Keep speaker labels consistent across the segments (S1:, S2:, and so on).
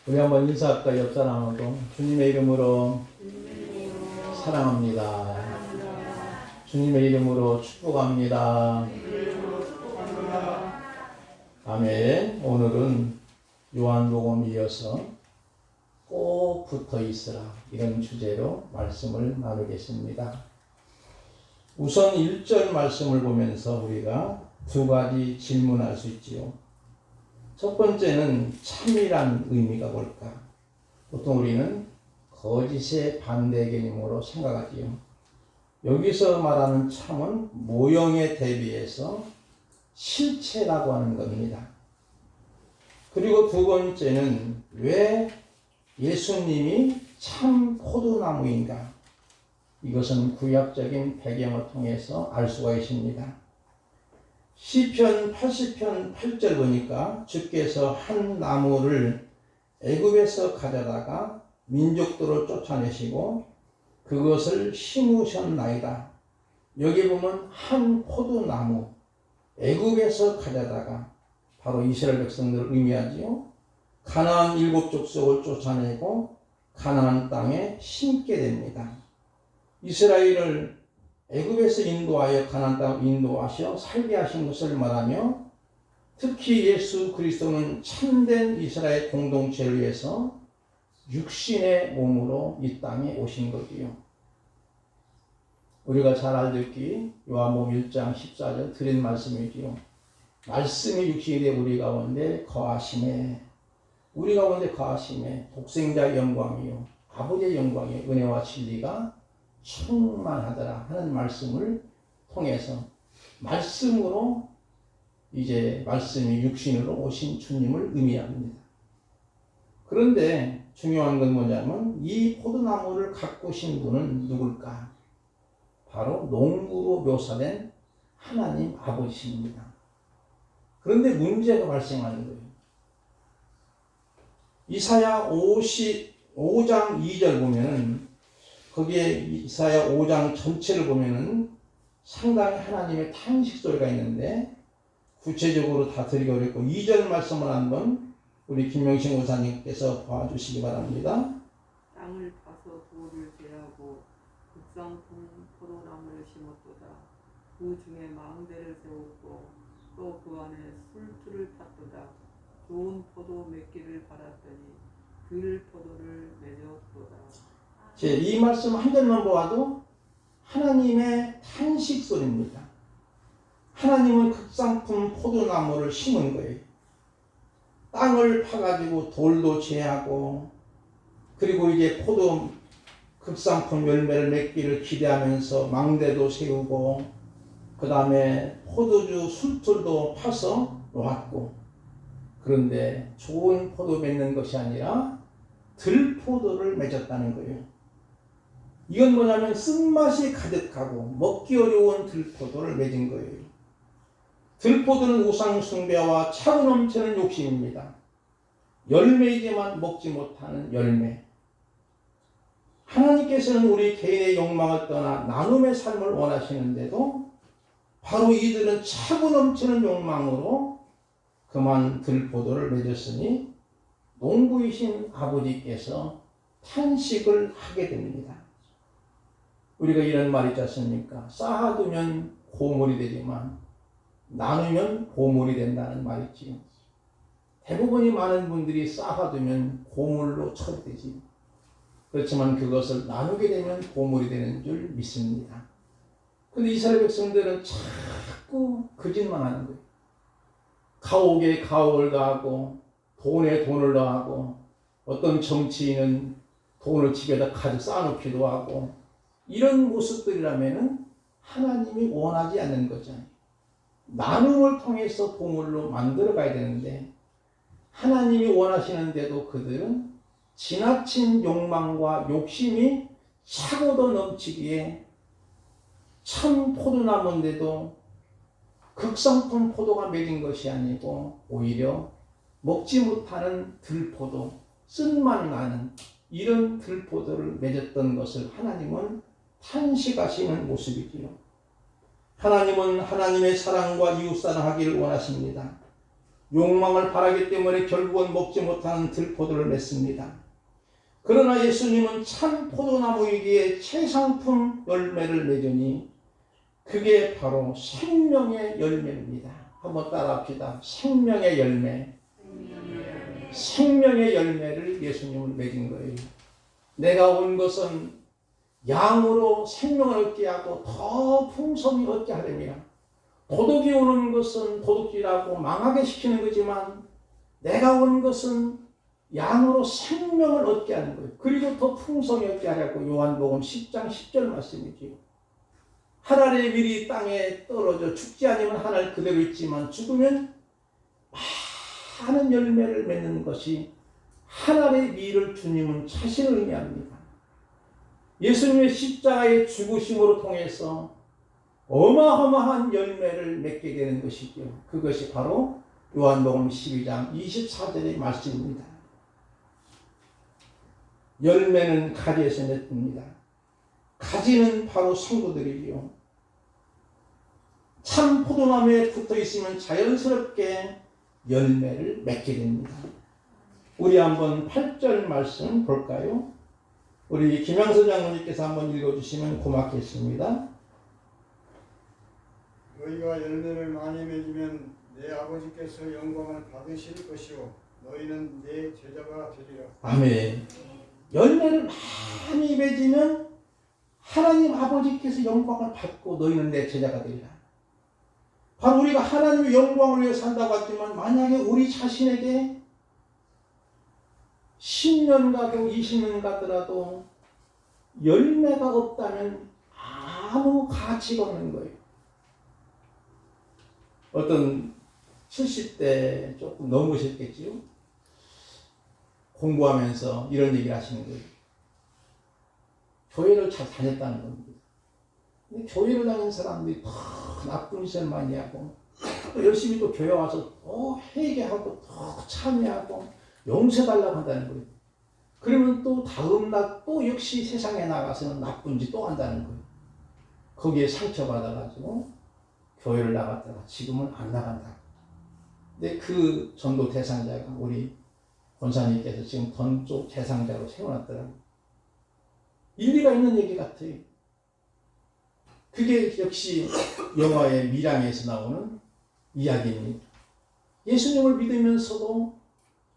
S1: 우리 한번 인사할까? 옆 사람하고. 주님의 이름으로 사랑합니다. 주님의 이름으로 축복합니다. 아멘. 오늘은 요한복음 이어서 꼭 붙어 있으라, 이런 주제로 말씀을 나누겠습니다. 우선 1절 말씀을 보면서 우리가 두 가지 질문할 수 있지요. 첫 번째는 참이란 의미가 뭘까? 보통 우리는 거짓의 반대 개념으로 생각하지요. 여기서 말하는 참은 모형에 대비해서 실체라고 하는 겁니다. 그리고 두 번째는 왜 예수님이 참 포도나무인가? 이것은 구약적인 배경을 통해서 알 수가 있습니다. 시편 80편 8절 보니까 주께서 한 나무를 애굽에서 가져다가 민족들을 쫓아내시고 그것을 심으셨나이다. 여기 보면 한 포도나무, 애굽에서 가져다가, 바로 이스라엘 백성들을 의미하지요. 가나안 7족속을 쫓아내고 가나안 땅에 심게 됩니다. 이스라엘을 애굽에서 인도하여 가나안 땅 인도하셔 살게 하신 것을 말하며, 특히 예수 그리스도는 참된 이스라엘 공동체를 위해서 육신의 몸으로 이 땅에 오신 거지요. 우리가 잘 알듣기 요한복음 1장 14절 드린 말씀이지요. 말씀이 육신이 되어 우리 가운데 거하심에, 우리 가운데 거하심에 독생자의 영광이요 아버지의 영광이요 은혜와 진리가 충만하더라 하는 말씀을 통해서, 말씀으로 이제 말씀이 육신으로 오신 주님을 의미합니다. 그런데 중요한 건 뭐냐면 이 포도나무를 가꾸신 분은 누굴까? 바로 농부로 묘사된 하나님 아버지십니다. 그런데 문제가 발생하는 거예요. 이사야 55장 2절 보면은, 거기에 이사야 5장 전체를 보면은 상당히 하나님의 탄식 소리가 있는데, 구체적으로 다 드리기 어렵고 2절 말씀을 한번 우리 김명신 고사님께서 봐주시기 바랍니다.
S2: 땅을 파서 돌을 제하고 극상품 포도나무를 심었도다. 그 중에 망대를 세웠고 또 그 안에 술틀을 탔도다. 좋은 포도 맺기를 바랐더니 들 포도를 맺었도다.
S1: 이 말씀 한 절만 보아도 하나님의 탄식 소리입니다. 하나님은 극상품 포도나무를 심은 거예요. 땅을 파가지고 돌도 제하고, 그리고 이제 포도 극상품 열매를 맺기를 기대하면서 망대도 세우고, 그 다음에 포도주 술틀도 파서 놓았고, 그런데 좋은 포도 맺는 것이 아니라 들포도를 맺었다는 거예요. 이건 뭐냐면 쓴맛이 가득하고 먹기 어려운 들포도를 맺은 거예요. 들포도는 우상 숭배와 차고 넘치는 욕심입니다. 열매이지만 먹지 못하는 열매. 하나님께서는 우리 개인의 욕망을 떠나 나눔의 삶을 원하시는데도 바로 이들은 차고 넘치는 욕망으로 그만 들포도를 맺었으니 농부이신 아버지께서 탄식을 하게 됩니다. 우리가 이런 말 있지 않습니까? 쌓아두면 고물이 되지만 나누면 고물이 된다는 말이지요. 대부분이 많은 분들이 쌓아두면 고물로 처리되지. 그렇지만 그것을 나누게 되면 고물이 되는 줄 믿습니다. 그런데 이스라엘 백성들은 자꾸 거짓말 하는 거예요. 가옥에 가옥을 더하고 돈에 돈을 더하고, 어떤 정치인은 돈을 집에다 가득 쌓아놓기도 하고, 이런 모습들이라면 하나님이 원하지 않는 거잖아요. 나눔을 통해서 보물로 만들어 가야 되는데, 하나님이 원하시는데도 그들은 지나친 욕망과 욕심이 차고도 넘치기에 참 포도나무인데도 극상품 포도가 맺은 것이 아니고 오히려 먹지 못하는 들포도, 쓴맛 나는 이런 들포도를 맺었던 것을 하나님은 탄식하시는 모습이지요. 하나님은 하나님의 사랑과 이웃사랑하기를 원하십니다. 욕망을 바라기 때문에 결국은 먹지 못하는 들포도를 맺습니다. 그러나 예수님은 참 포도나무이기에 최상품 열매를 맺으니 그게 바로 생명의 열매입니다. 한번 따라합시다. 생명의 열매. 생명의 열매를 예수님은 맺은 거예요. 내가 온 것은 양으로 생명을 얻게 하고 더 풍성히 얻게 하려니라. 도둑이 오는 것은 도둑질하고 망하게 시키는 거지만 내가 온 것은 양으로 생명을 얻게 하는 거예요. 그리고 더 풍성히 얻게 하려고 요한복음 10장 10절 말씀이지요. 하늘의 밀이 땅에 떨어져 죽지 않으면 하늘 그대로 있지만 죽으면 많은 열매를 맺는 것이 하늘의 밀을 주님은 자신을 의미합니다. 예수님의 십자가의 죽으심으로 통해서 어마어마한 열매를 맺게 되는 것이죠. 그것이 바로 요한복음 12장 24절의 말씀입니다. 열매는 가지에서 맺습니다. 가지는 바로 성도들이지요. 참 포도나무에 붙어 있으면 자연스럽게 열매를 맺게 됩니다. 우리 한번 8절 말씀 볼까요? 우리 김양선 장로님께서 한번 읽어주시면 고맙겠습니다.
S3: 너희가 열매를 많이 맺으면 내 아버지께서 영광을 받으실 것이요 너희는 내 제자가 되리라.
S1: 아멘. 열매를 많이 맺으면 하나님 아버지께서 영광을 받고 너희는 내 제자가 되리라. 바로 우리가 하나님의 영광을 위해 산다고 했지만 만약에 우리 자신에게 10년 가도 20년 가더라도 열매가 없다면 아무 가치가 없는 거예요. 어떤 70대 조금 넘으셨겠지요? 공부하면서 이런 얘기를 하시는 거예요. 교회를 잘 다녔다는 겁니다. 근데 교회를 다니는 사람들이 더 나쁜 짓을 많이 하고 또 열심히 또 교회 와서 더 회개하고 더 참여하고 용서달라고 한다는 거예요. 그러면 또 다음 날 또 역시 세상에 나가서는 나쁜 짓 또 한다는 거예요. 거기에 상처받아가지고 교회를 나갔다가 지금은 안 나간다. 근데 그 전도 대상자가 우리 권사님께서 지금 던쪽 대상자로 세워놨더라고요. 일리가 있는 얘기 같아요. 그게 역시 영화의 미량에서 나오는 이야기입니다. 예수님을 믿으면서도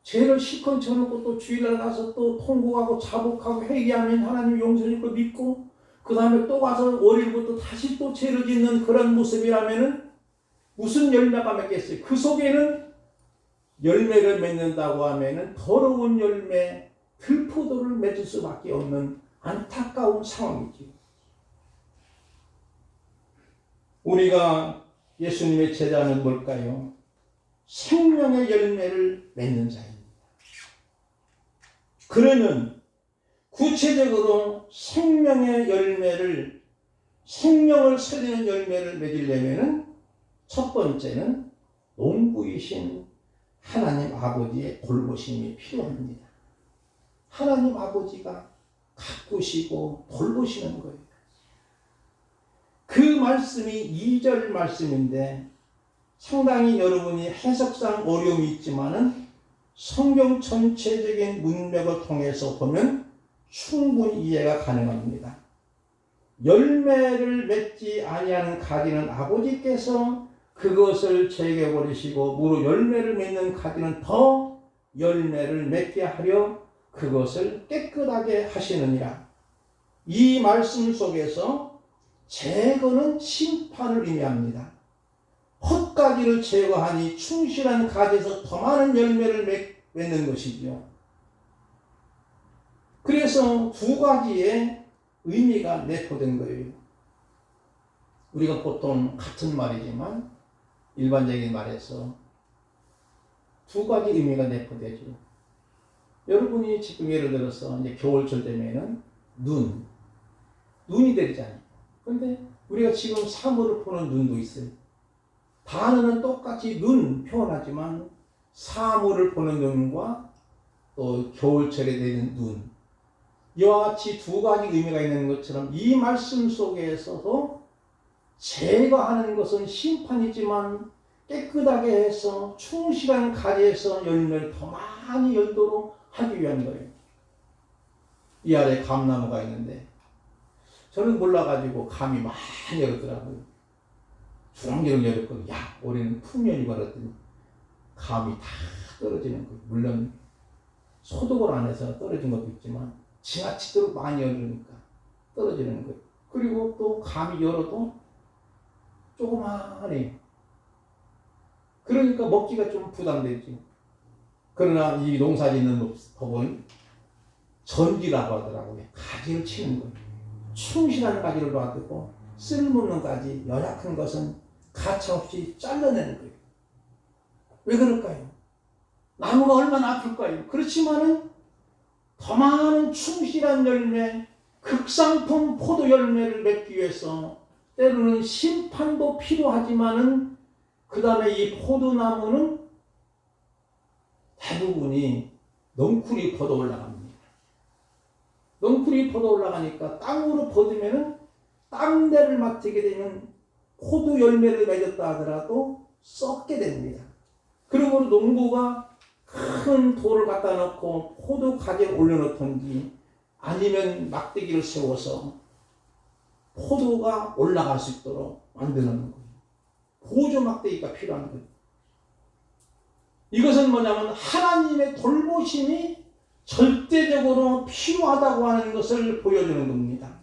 S1: 죄를 실컷 져놓고 또 주일날 가서 또 통곡하고 자복하고 회개하면 하나님 용서해 줄 거 믿고 그 다음에 또 가서 월요일부터 다시 또 죄를 짓는 그런 모습이라면은 무슨 열매가 맺겠어요? 그 속에는 열매를 맺는다고 하면은 더러운 열매, 들포도를 맺을 수밖에 없는 안타까운 상황이지. 우리가 예수님의 제자는 뭘까요? 생명의 열매를 맺는 자입니다. 그러면 구체적으로 생명의 열매를, 생명을 살리는 열매를 맺으려면 첫 번째는 농부이신 하나님 아버지의 돌보심이 필요합니다. 하나님 아버지가 가꾸시고 돌보시는 거예요. 그 말씀이 2절 말씀인데 상당히 여러분이 해석상 어려움이 있지만은 성경 전체적인 문맥을 통해서 보면 충분히 이해가 가능합니다. 열매를 맺지 아니하는 가지는 아버지께서 그것을 제거해버리시고 무릇 열매를 맺는 가지는 더 열매를 맺게 하려 그것을 깨끗하게 하시느니라. 이 말씀 속에서 제거는 심판을 의미합니다. 헛가지를 제거하니 충실한 가지에서 더 많은 열매를 맺는 것이죠. 그래서 두 가지의 의미가 내포된 거예요. 우리가 보통 같은 말이지만 일반적인 말에서 두 가지 의미가 내포되죠. 여러분이 지금 예를 들어서 이제 겨울철 되면은 눈이 내리잖아요. 그런데 우리가 지금 사물을 보는 눈도 있어요. 단어는 똑같이 눈 표현하지만 사물을 보는 눈과 또 겨울철에 내리는 눈, 이와 같이 두 가지 의미가 있는 것처럼 이 말씀 속에서도 제거하는 것은 심판이지만 깨끗하게 해서 충실한 가지에서 열매를 더 많이 열도록 하기 위한 거예요. 이 아래 감나무가 있는데 저는 몰라가지고 감이 많이 열었더라고요. 주렁주렁 열었거든요. 야, 올해는 풍년이 걸었더니 감이 다 떨어지는 거예요. 물론 소독을 안 해서 떨어진 것도 있지만 지나치도록 많이 열으니까 떨어지는 거예요. 그리고 또 감이 열어도 조그마해요. 그러니까 먹기가 좀 부담되지. 그러나 이 농사 짓는 법은 전기라고 하더라고요. 가지를 치는 거예요. 충실한 가지를 놔두고 쓸모없는 가지, 연약한 것은 가차없이 잘라내는 거예요. 왜 그럴까요? 나무가 얼마나 아플까요? 그렇지만은 더 많은 충실한 열매, 극상품 포도 열매를 맺기 위해서 때로는 심판도 필요하지만은 그 다음에 이 포도나무는 대부분이 넝쿨이 퍼져 올라갑니다. 넝쿨이 퍼져 올라가니까 땅으로 퍼지면은 땅대를 맡게 되면 포도 열매를 맺었다 하더라도 썩게 됩니다. 그러므로 농부가 큰 돌을 갖다 놓고 포도 가지를 올려놓던지 아니면 막대기를 세워서 포도가 올라갈 수 있도록 만드는 거예요. 보조 막대기가 필요한 거예요. 이것은 뭐냐면 하나님의 돌보심이 절대적으로 필요하다고 하는 것을 보여주는 겁니다.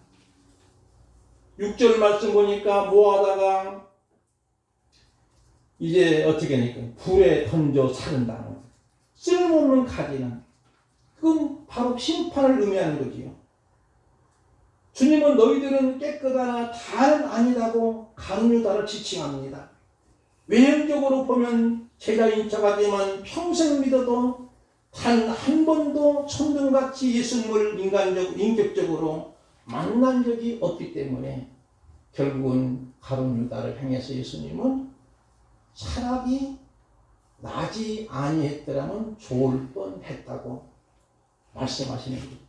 S1: 6절 말씀 보니까 모아다가 이제 어떻게 하니까 불에 던져 사른다는 거예요. 쓸모없는 가지는 그건 바로 심판을 의미하는 거지요. 주님은 너희들은 깨끗하나 다는 아니라고 강요다를 지칭합니다. 외형적으로 보면 제자인 척하지만 평생 믿어도 단 한 번도 천둥같이 예수님을 인격적으로 만난 적이 없기 때문에 결국은 가룟 유다를 향해서 예수님은 차라리 나지 아니했더라면 좋을 뻔했다고 말씀하시는 거예요.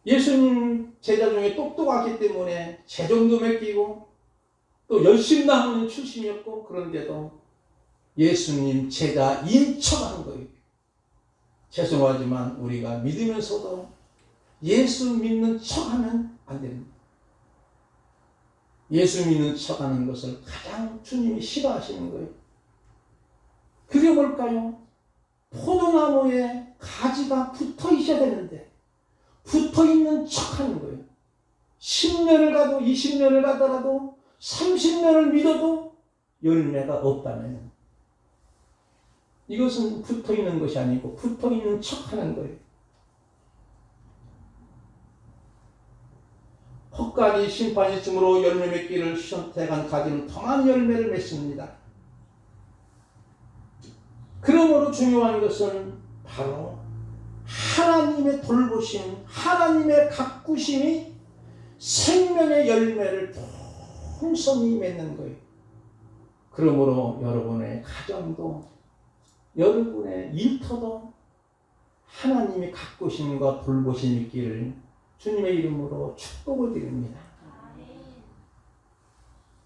S1: 예수님 제자 중에 똑똑하기 때문에 재정도 맡기고 또 열심히 나오는 출신이었고 그런데도 예수님 제자 인척하는 거예요. 죄송하지만 우리가 믿으면서도 예수 믿는 척하면 안 됩니다. 예수 믿는 척하는 것을 가장 주님이 싫어하시는 거예요. 그게 뭘까요? 포도나무에 가지가 붙어 있어야 되는데 붙어 있는 척하는 거예요. 10년을 가도 20년을 가더라도 30년을 믿어도 열매가 없다면 이것은 붙어 있는 것이 아니고 붙어 있는 척하는 거예요. 헛가지 심판이 있으므로 열매 맺기를 선택한 가지는 더 많은 열매를 맺습니다. 그러므로 중요한 것은 바로 하나님의 돌보심, 하나님의 가꾸심이 생명의 열매를 풍성히 맺는 거예요. 그러므로 여러분의 가정도 여러분의 일터도 하나님의 가꾸심과 돌보심이 있기를 주님의 이름으로 축복을 드립니다.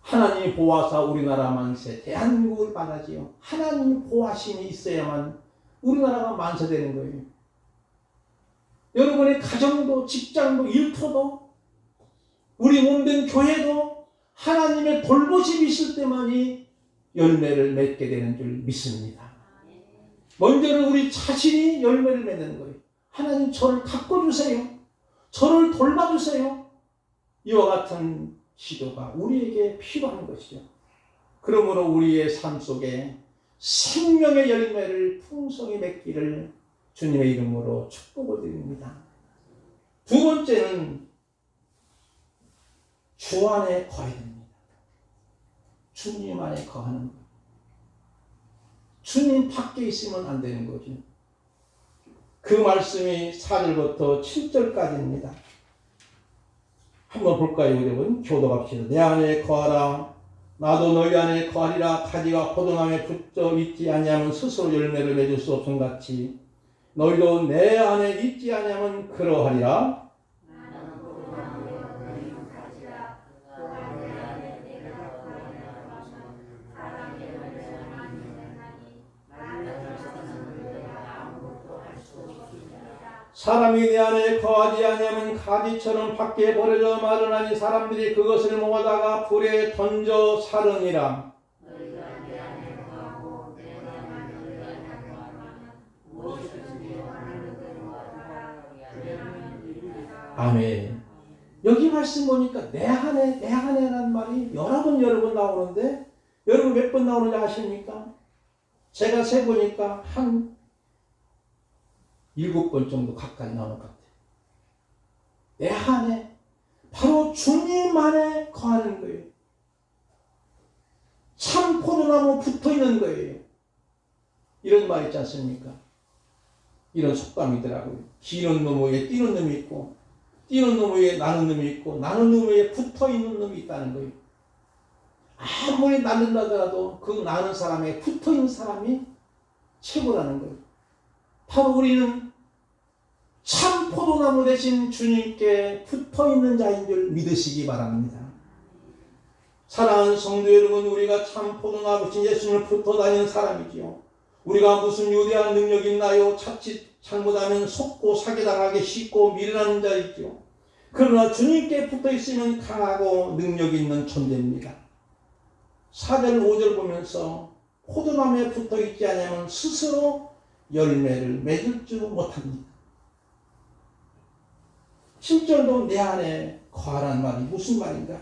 S1: 하나님이 보호하사 우리나라 만세 대한민국을 받아지요. 하나님이 보호하심이 있어야만 우리나라가 만세되는 거예요. 여러분의 가정도 직장도 일터도 우리 몸된 교회도 하나님의 돌보심이 있을 때만이 열매를 맺게 되는 줄 믿습니다. 먼저는 우리 자신이 열매를 맺는 거예요. 하나님 저를 가꿔주세요. 저를 돌봐주세요. 이와 같은 기도가 우리에게 필요한 것이죠. 그러므로 우리의 삶 속에 생명의 열매를 풍성히 맺기를 주님의 이름으로 축복을 드립니다. 두 번째는 주 안에 거해야 됩니다. 주님 안에 거하는 것. 주님 밖에 있으면 안 되는 거죠. 그 말씀이 4절부터 7절까지입니다. 한번 볼까요, 여러분? 교도합시다. 내 안에 거하라. 나도 너희 안에 거하리라. 가지가 포도나무에 붙어 있지 아니하면 스스로 열매를 맺을 수 없음 같이 너희도 내 안에 있지 아니하면 그러하리라. 사람이 내 안에 거하지 아니하면 가지처럼 밖에 버려져 마르나니 사람들이 그것을 모아다가 불에 던져 사르니라. 아멘. 여기 말씀 보니까 내 안에라는 말이 여러 번 나오는데 여러분 몇 번 나오는지 아십니까? 제가 세보니까 한 7번 정도 가까이 나오는 것 같아요. 내 안에 바로 주님 안에 거하는 거예요. 참 포도나무 붙어있는 거예요. 이런 말 있지 않습니까? 이런 속담이더라고요. 기는 놈 위에 뛰는 놈이 있고 뛰는 놈 위에 나는 놈이 있고 나는 놈 위에 붙어있는 놈이 있다는 거예요. 아무리 나는다더라도 그 나는 사람에 붙어있는 사람이 최고라는 거예요. 바로 우리는 참 포도나무 대신 주님께 붙어있는 자인 줄 믿으시기 바랍니다. 사랑하는 성도 여러분, 우리가 참 포도나무 대신 예수님을 붙어 다니는 사람이지요. 우리가 무슨 유대한 능력이 있나요? 자칫 잘못하면 속고 사기당하기 쉽고 미련한 자이죠. 그러나 주님께 붙어 있으면 강하고 능력이 있는 존재입니다. 4절 5절 보면서 포도나무에 붙어 있지 않으면 스스로 열매를 맺을 줄 못합니다. 7절도 내 안에 거하라는 말이 무슨 말인가?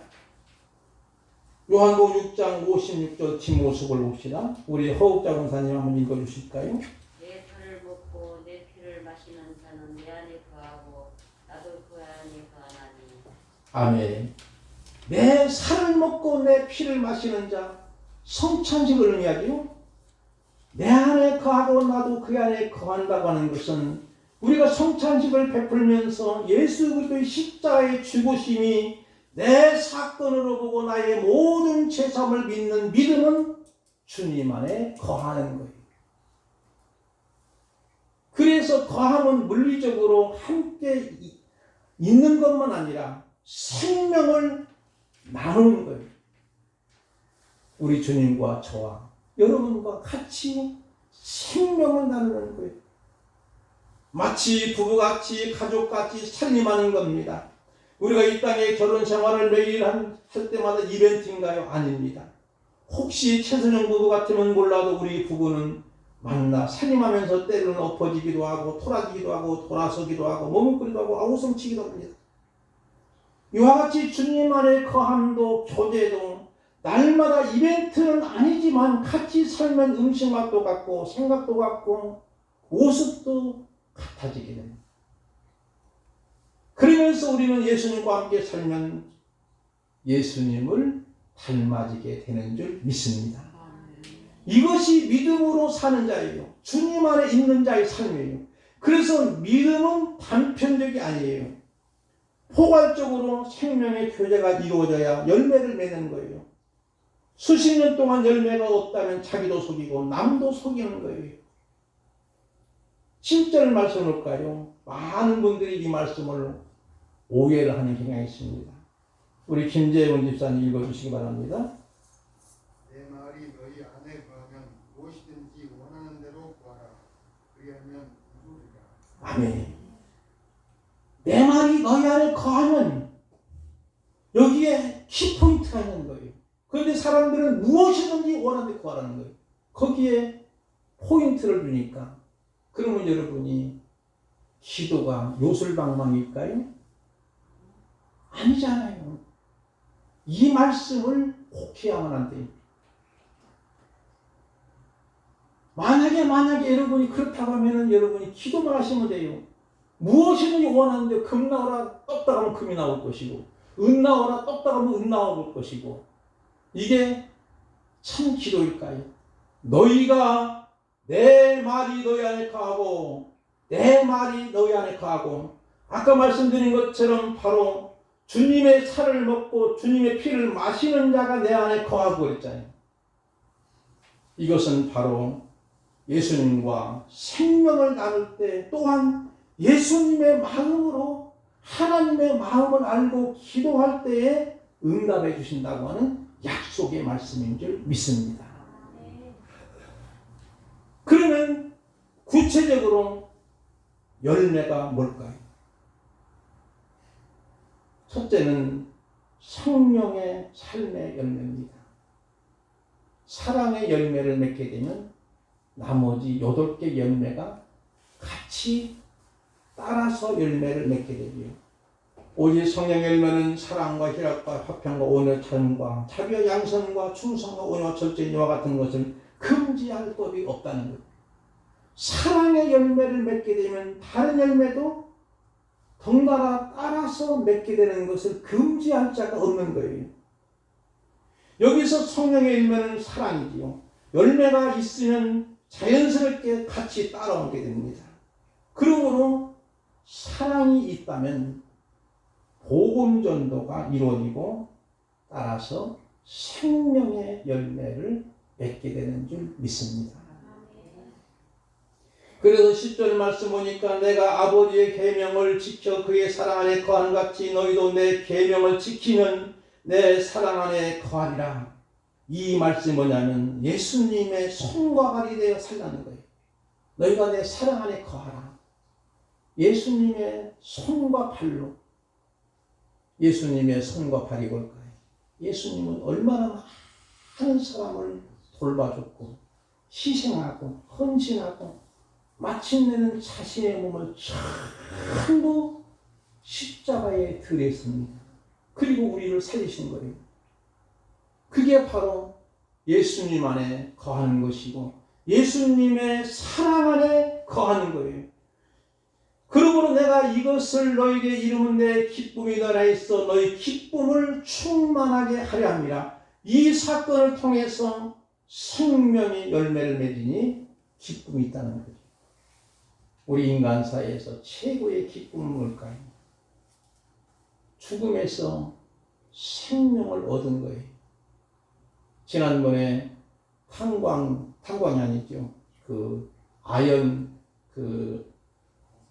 S1: 요한복음 6장 56절 뒷모습을 봅시다. 우리 허욱자 권사님 한번 읽어주실까요?
S4: 내 살을 먹고 내 피를 마시는 자는 내 안에 거하고 나도 그 안에 거하나니.
S1: 아멘. 내 살을 먹고 내 피를 마시는 자, 성찬식을 의미하죠. 내 안에 거하고 나도 그 안에 거한다고 하는 것은 우리가 성찬식을 베풀면서 예수 그리스도의 십자가의 죽으심이 내 사건으로 보고 나의 모든 죄사함을 믿는 믿음은 주님 안에 거하는 거예요. 그래서 거함은 물리적으로 함께 있는 것만 아니라 생명을 나누는 거예요. 우리 주님과 저와 여러분과 같이 생명을 나누는 거예요. 마치 부부같이 가족같이 살림하는 겁니다. 우리가 이 땅에 결혼 생활을 매일 할 때마다 이벤트인가요? 아닙니다. 혹시 최선영 부부 같으면 몰라도 우리 부부는 만나 살림하면서 때로는 엎어지기도 하고 토라지기도 하고 돌아서기도 하고 머뭇거리기도 하고 웃음치기도 합니다. 이와 같이 주님 안에 거함도 교제도 날마다 이벤트는 아니지만 같이 살면 음식 맛도 같고 생각도 같고 모습도 같아지게 됩니다. 그러면서 우리는 예수님과 함께 살면 예수님을 닮아지게 되는 줄 믿습니다. 이것이 믿음으로 사는 자예요. 주님 안에 있는 자의 삶이에요. 그래서 믿음은 단편적이 아니에요. 포괄적으로 생명의 교제가 이루어져야 열매를 맺는 거예요. 수십 년 동안 열매가 없다면 자기도 속이고 남도 속이는 거예요. 7절 말씀을 볼까요? 많은 분들이 이 말씀을 오해를 하는 경향이 있습니다. 우리 김재원 집사님 읽어주시기 바랍니다.
S3: 내 말이 너희 안에 거하면 무엇이든지 원하는 대로 구하라. 그리하면 이루리라.
S1: 아멘. 내 말이 너희 안에 거하면 여기에 키포인트가 있는 거예요. 그런데 사람들은 무엇이든지 원하는 대로 구하라는 거예요. 거기에 포인트를 주니까 그러면 여러분이 기도가 요술방망일까요? 아니잖아요. 이 말씀을 혹해야만 안 돼요. 만약에 여러분이 그렇다고 하면 여러분이 기도만 하시면 돼요. 무엇이든지 원하는데 금 나오라 떴다 가면 금이 나올 것이고 은 나오라 떴다 가면 은 나올 것이고 이게 참 기도일까요? 너희가 내 말이 너희 안에 거하고 내 말이 너희 안에 거하고 아까 말씀드린 것처럼 바로 주님의 살을 먹고 주님의 피를 마시는 자가 내 안에 거하고 그랬잖아요. 이것은 바로 예수님과 생명을 나눌 때 또한 예수님의 마음으로 하나님의 마음을 알고 기도할 때에 응답해 주신다고 하는 약속의 말씀인 줄 믿습니다. 그러면 구체적으로 열매가 뭘까요? 첫째는 성령의 삶의 열매입니다. 사랑의 열매를 맺게 되면 나머지 8개 열매가 같이 따라서 열매를 맺게 되지요. 오직 성령의 열매는 사랑과 희락과 화평과 온유와 찬과 자비와 양선과 충성과 온유와 절제 이와 같은 것을 금지할 법이 없다는 것. 사랑의 열매를 맺게 되면 다른 열매도 덩달아 따라서 맺게 되는 것을 금지할 자가 없는 거예요. 여기서 성령의 열매는 사랑이지요. 열매가 있으면 자연스럽게 같이 따라오게 됩니다. 그러므로 사랑이 있다면 복음 전도가 이루어지고 따라서 생명의 열매를 맺게 되는 줄 믿습니다. 그래서 10절 말씀 보니까 내가 아버지의 계명을 지켜 그의 사랑 안에 거한 같이 너희도 내 계명을 지키면 내 사랑 안에 거하리라. 이 말씀이 뭐냐면 예수님의 손과 발이 되어 살라는 거예요. 너희가 내 사랑 안에 거하라. 예수님의 손과 발로. 예수님의 손과 발이 뭘까요? 예수님은 얼마나 많은 사람을 돌봐줬고 희생하고 헌신하고 마침내는 자신의 몸을 전부 십자가에 들였습니다. 그리고 우리를 살리신 거예요. 그게 바로 예수님 안에 거하는 것이고 예수님의 사랑 안에 거하는 거예요. 그러므로 내가 이것을 너에게 이루면 내 기쁨이 너라 했어 너희 기쁨을 충만하게 하려 함이라. 이 사건을 통해서 생명의 열매를 맺으니 기쁨이 있다는 거죠. 우리 인간 사이에서 최고의 기쁨은 뭘까요? 죽음에서 생명을 얻은 거예요. 지난번에 탄광이 아니죠. 아연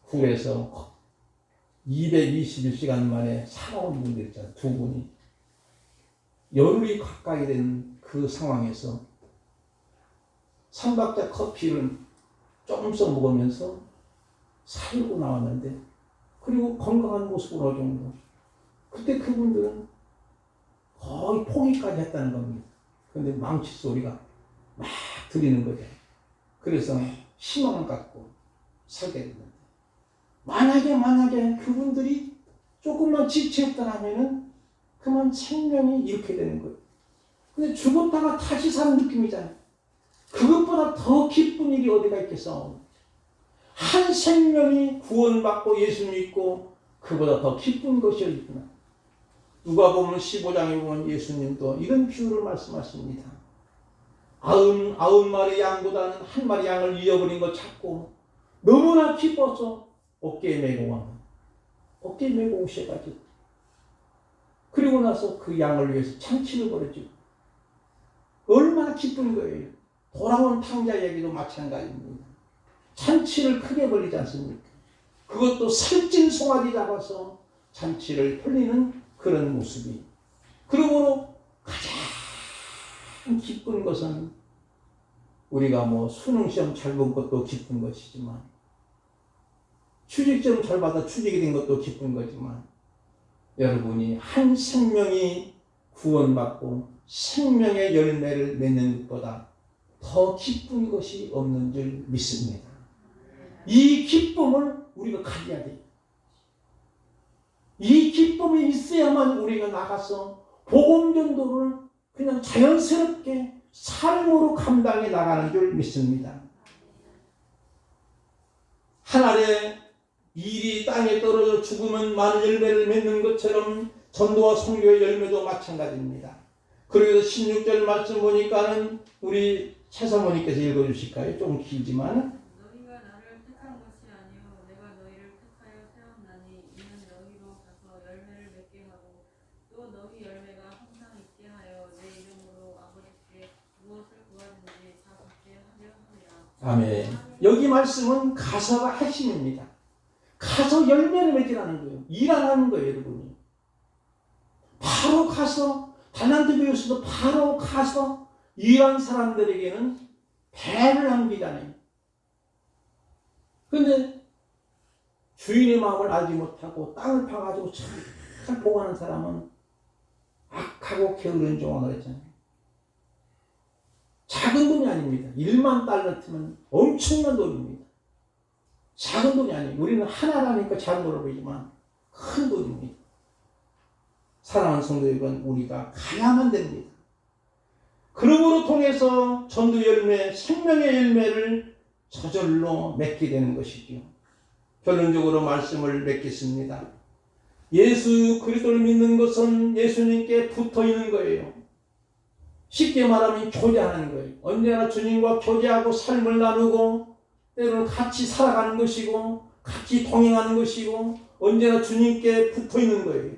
S1: 굴에서 221시간 만에 살아온 분들 있잖아요. 두 분이. 열흘이 가까이 된 그 상황에서 3박자 커피를 조금씩 먹으면서 살고 나왔는데 그리고 건강한 모습으로 어느 정도. 그때 그분들은 거의 포기까지 했다는 겁니다. 그런데 망치 소리가 막 들리는 거죠. 그래서 희망을 갖고 살게 됐는데 만약에 그분들이 조금만 지체했더라면은 그만 생명이 이렇게 되는 거예요. 근데 죽었다가 다시 사는 느낌이잖아요. 그것보다 더 기쁜 일이 어디가 있겠어. 한 생명이 구원받고 예수 믿고 그보다 더 기쁜 것이 어디 있구나. 누가복음 15장에 보면 예수님도 이런 비유를 말씀하십니다. 90마리 양보다는 한 마리 양을 잃어버린 것 찾고 너무나 기뻐서 어깨에 메고 오셔가지고 그리고 나서 그 양을 위해서 잔치를 벌여주고 얼마나 기쁜 거예요. 돌아온 탕자 얘기도 마찬가지입니다. 잔치를 크게 벌리지 않습니까? 그것도 살찐 송아지 잡아서 잔치를 벌리는 그런 모습이. 그러므로 가장 기쁜 것은 우리가 수능시험 잘 본 것도 기쁜 것이지만 취직점 잘 받아 취직이 된 것도 기쁜 거지만 여러분이 한 생명이 구원받고 생명의 열매를 맺는 것보다 더 기쁜 것이 없는 줄 믿습니다. 이 기쁨을 우리가 가져야 돼요. 이 기쁨이 있어야만 우리가 나가서 복음 전도를 그냥 자연스럽게 삶으로 감당해 나가는 줄 믿습니다. 하늘에 일이 땅에 떨어져 죽으면 많은 열매를 맺는 것처럼 전도와 선교의 열매도 마찬가지입니다. 그리고 16절 말씀 보니까는 우리 최사모님께서 읽어주실까요? 좀 길지만
S2: 너희가 나를 택한 것이 아니요 내가 너희를 택하여 세웠나니 이는 너희로 가서 열매를 맺게 하고 또 너희 열매가 항상 있게 하여 내 이름으로 아버지께 무엇을 구하든지 다 받게 하려 함이라.
S1: 아멘. 여기 말씀은 가서가 핵심입니다. 가서 열매를 맺으라는 거예요. 일 안 하는 거예요, 여러분이. 바로 가서 달란트 교육에서도 바로 가서 일한 사람들에게는 배를 남기잖아요. 그런데 주인의 마음을 알지 못하고 땅을 파가지고 참 보고하는 사람은 악하고 게으른 종아 그랬잖아요. 작은 돈이 아닙니다. 1만 달러트면 엄청난 돈입니다. 작은 돈이 아니에요. 우리는 하나라니까 작은 돈으로 보이지만 큰 돈입니다. 사랑하는 성도 여러분, 우리가 가야만 됩니다. 그러므로 통해서 전도 열매, 생명의 열매를 저절로 맺게 되는 것이죠. 결론적으로 말씀을 맺겠습니다. 예수 그리스도를 믿는 것은 예수님께 붙어 있는 거예요. 쉽게 말하면 교제하는 거예요. 언제나 주님과 교제하고 삶을 나누고 때로는 같이 살아가는 것이고 같이 동행하는 것이고 언제나 주님께 붙어 있는 거예요.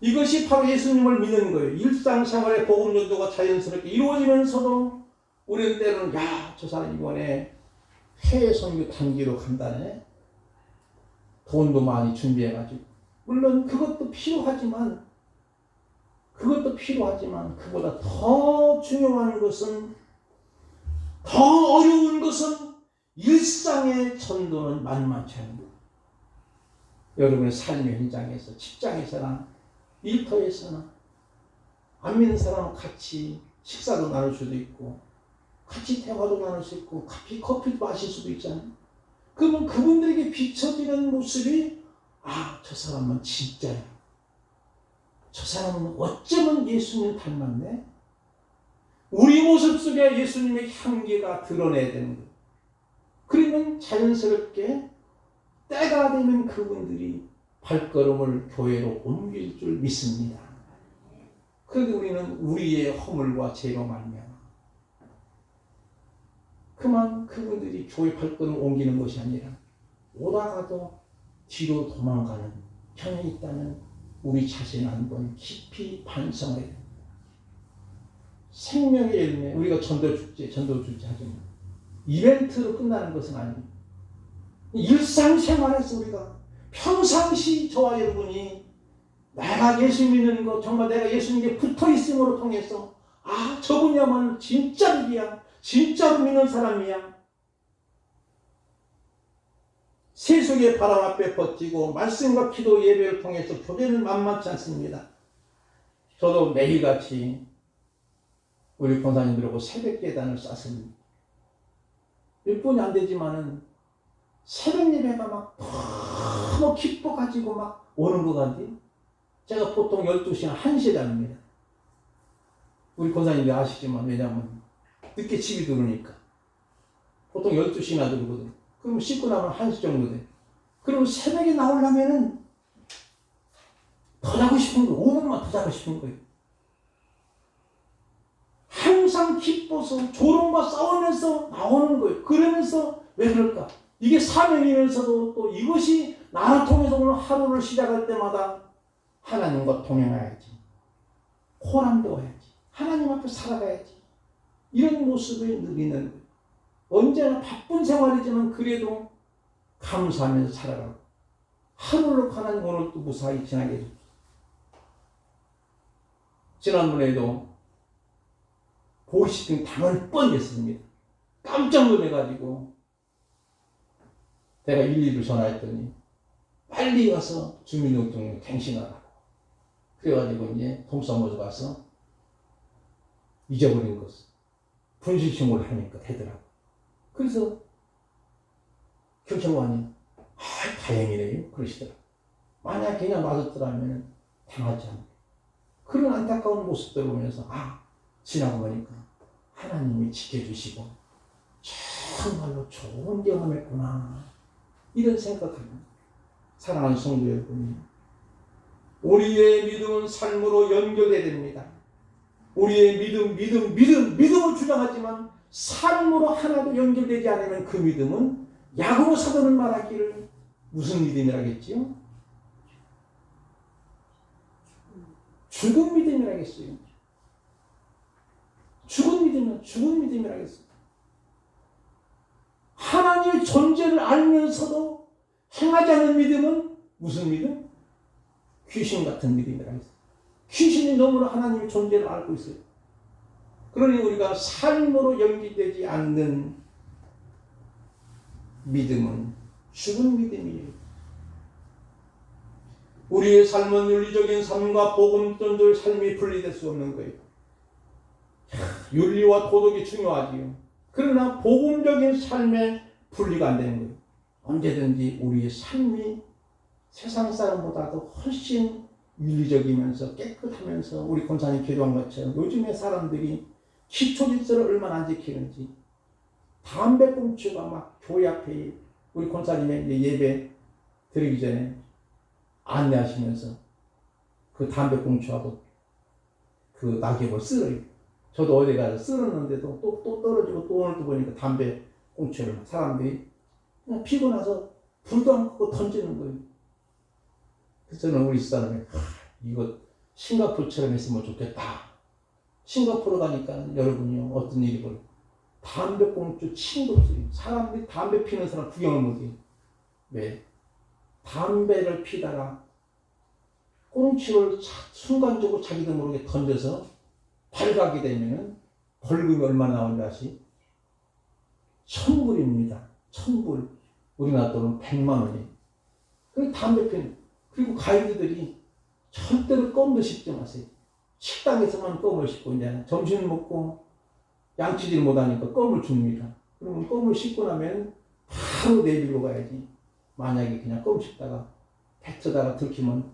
S1: 이것이 바로 예수님을 믿는 거예요. 일상생활의 복음 전도가 자연스럽게 이루어지면서도 우리는 때로는 저 사람 이번에 해외 선교 단기로 간다네. 돈도 많이 준비해가지고. 물론 그것도 필요하지만 그보다 더 중요한 것은, 더 어려운 것은 일상의 전도는 만만치 않은 거예요. 여러분의 삶의 현장에서, 직장에서나 일터에서나 안 믿는 사람은 같이 식사도 나눌 수도 있고 같이 대화도 나눌 수 있고 커피도 마실 수도 있잖아요. 그러면 그분들에게 비춰지는 모습이 저 사람은 진짜야. 저 사람은 어쩌면 예수님 닮았네. 우리 모습 속에 예수님의 향기가 드러내야 되는 거예요. 그러면 자연스럽게 때가 되면 그분들이 발걸음을 교회로 옮길 줄 믿습니다. 그런데 우리는 우리의 허물과 죄로 말미암아 그만 그분들이 교회 발걸음을 옮기는 것이 아니라 오다가도 뒤로 도망가는 경향이 있다면 우리 자신을 한번 깊이 반성해야 됩니다. 생명의 열매, 우리가 전도축제 하지만 이벤트로 끝나는 것은 아닙니다. 일상생활에서 우리가 평상시 저와 여러분이 내가 예수 믿는 것, 정말 내가 예수님께 붙어 있음으로 통해서 저분이야말로 진짜 믿이야, 진짜로 믿는 사람이야. 세속의 바람 앞에 버티고 말씀과 기도 예배를 통해서 교제는 만만치 않습니다. 저도 매일같이 우리 권사님들하고 새벽 예단을 쌌습니다. 몇 분이 안 되지만은 새벽 예배가 막 너무 기뻐가지고 막 오는 것 같아요. 제가 보통 12시간 1시에 잡니다. 우리 권사님들 아시지만 왜냐면 늦게 집에 들어오니까 보통 12시나 들거든. 그럼 씻고 나면 1시 정도 돼. 그럼 새벽에 나오려면은 더 자고 싶은 거예요. 5분만 더 자고 싶은 거예요. 항상 기뻐서 조롱과 싸우면서 나오는 거예요. 그러면서 왜 그럴까? 이게 사명이면서도 또 이것이 나를 통해서 오늘 하루를 시작할 때마다 하나님과 동행해야지. 호람도 해야지. 하나님 앞에 살아가야지. 이런 모습을 누리는 거예요. 언제나 바쁜 생활이지만 그래도 감사하면서 살아가고 하루를 하나님 오늘 또 무사히 지나게 해줍시다. 지난번에도 보이시팅 당할 뻔했습니다. 깜짝 놀래가지고 내가 112를 전화했더니 빨리 와서 주민등록증 갱신하라고. 그래가지고 이제 동사무소 가서 잊어버린 것을 분실신고를 하니까 되더라고. 그래서 경찰관이 다행이네요 그러시더라고. 만약 그냥 놔뒀더라면 당하지 않고. 그런 안타까운 모습들 보면서 지나고 보니까 하나님이 지켜주시고 정말로 좋은 경험했구나 이런 생각합니다. 사랑하는 성도 여러분, 우리의 믿음은 삶으로 연결돼야 됩니다. 우리의 믿음을 주장하지만 삶으로 하나도 연결되지 않으면 그 믿음은 야고보 사도는 말하기를 무슨 믿음이라겠지요? 죽은 믿음이라겠어요. 죽은 믿음이라겠어요. 하나님의 존재를 알면서도 행하지 않는 믿음은 무슨 믿음? 귀신 같은 믿음이라겠어요. 귀신이 너무나 하나님의 존재를 알고 있어요. 그러니 우리가 삶으로 연기되지 않는 믿음은 죽은 믿음이에요. 우리의 삶은 윤리적인 삶과 복음전도의 삶이 분리될 수 없는 거예요. 윤리와 도덕이 중요하지요. 그러나 복음적인 삶에 분리가 안 되는 거예요. 언제든지 우리의 삶이 세상 사람보다도 훨씬 윤리적이면서 깨끗하면서 우리 권사님 기도한 것처럼 요즘에 사람들이 기초 질서를 얼마나 안 지키는지 담배꽁초가 막 교회 앞에 우리 권사님의 예배 드리기 전에 안내하시면서 그 담배꽁초하고 그 낙엽을 쓸어요. 저도 어디 가서 쓸었는데도 또 떨어지고 또 오늘 또 보니까 담배꽁초를 사람들이 그냥 피고 나서 불도 안 끄고 던지는 거예요. 그래서 저는 우리 사람이 이거 싱가포르처럼 했으면 좋겠다. 싱가포르 가니까 여러분이요 어떤 일이 벌어요. 담배꽁초 침도 없어요. 사람들이 담배 피는 사람 구경을 못해요. 왜? 담배를 피다가 꽁초를 순간적으로 자기도 모르게 던져서 발각이 되면 벌금이 얼마나 나오는지 아시? 1,000불입니다. 1,000불. 우리나라 돈은 100만 원이에요. 그리고 담배 피는 그리고 가이드들이 절대로 껌도 씹지 마세요. 식당에서만 껌을 씹고 이제 점심 먹고 양치질 못하니까 껌을 줍니다. 그러면 껌을 씹고 나면 바로 내비로 가야지. 만약에 그냥 껌 씹다가 뱉어다가 들키면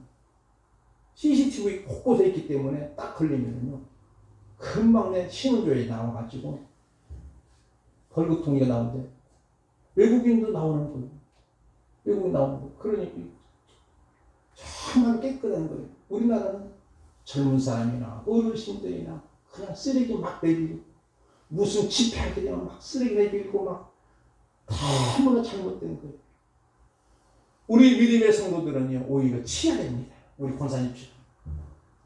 S1: CCTV 곳곳에 있기 때문에 딱 걸리면요 금방 내 신원조회에 나와가지고 벌금통지가 나오는데 외국인도 나오는 거예요. 외국인 나오는 거예요. 그러니까 정말 깨끗한 거예요. 우리나라는 젊은 사람이나 어르신들이나 그냥 쓰레기 막 내비고 무슨 집회하게 되면 막 쓰레기 내비고 막 너무나 잘못된 거예요. 우리 믿음의 성도들은요 오히려 치야 됩니다. 우리 권사님처럼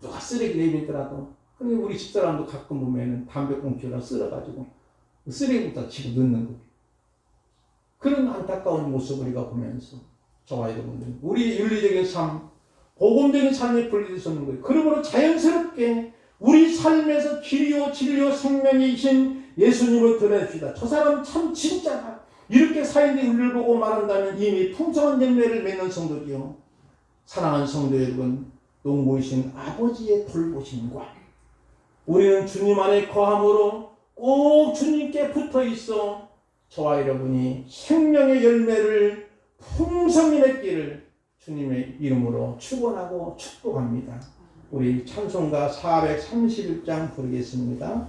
S1: 누가 쓰레기 내밀더라도 근데 우리 집사람도 가끔 보면은 담배꽁초를 쓸어가지고 쓰레기부터 치고 넣는 거예요. 그런 안타까운 모습을 우리가 보면서 저와 여러분들 우리 윤리적인 삶 복음적인 삶에 분리될 수 없는 거예요. 그러므로 자연스럽게 우리 삶에서 길이요 진리요 생명이신 예수님을 드러냅시다. 저 사람 참 진짜다. 이렇게 사인의 윤리를 보고 말한다면 이미 풍성한 열매를 맺는 성도지요. 사랑하는 성도 여러분, 농부이신 아버지의 돌보심과 우리는 주님 안에 거함으로 꼭 주님께 붙어 있어 저와 여러분이 생명의 열매를 풍성히 맺기를 주님의 이름으로 축원하고 축복합니다. 우리 찬송가 431장 부르겠습니다.